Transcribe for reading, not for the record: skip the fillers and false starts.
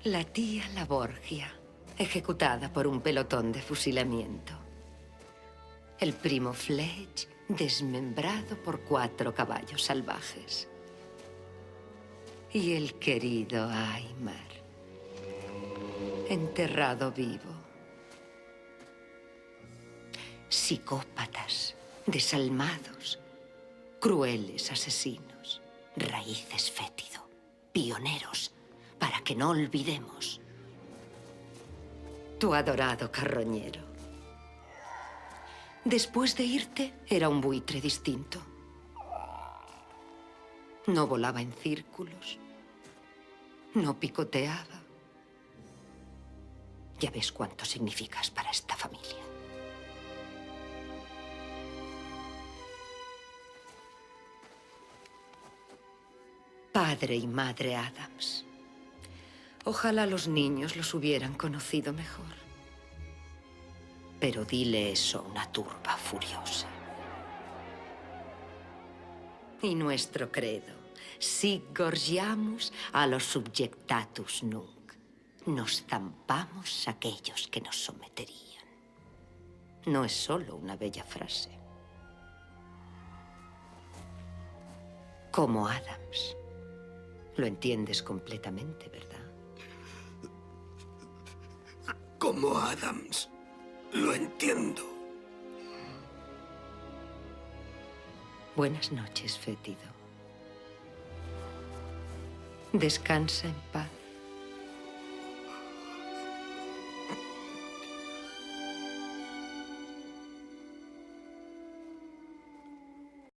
La tía La Borgia, ejecutada por un pelotón de fusilamiento. El primo Fletch, desmembrado por 4 caballos salvajes. Y el querido Aymar, enterrado vivo. Psicópatas, desalmados, crueles asesinos, raíces fétido, pioneros, para que no olvidemos. Tu adorado carroñero. Después de irte, era un buitre distinto. No volaba en círculos. No picoteaba. Ya ves cuánto significas para esta familia. Padre y madre Addams. Ojalá los niños los hubieran conocido mejor. Pero dile eso a una turba furiosa. Y nuestro credo, sic gorgiamus a los subjectatus nunc. Nos zampamos a aquellos que nos someterían. No es solo una bella frase. Como Addams. Lo entiendes completamente, ¿verdad? Como Addams. Lo entiendo. Buenas noches, fétido. Descansa en paz.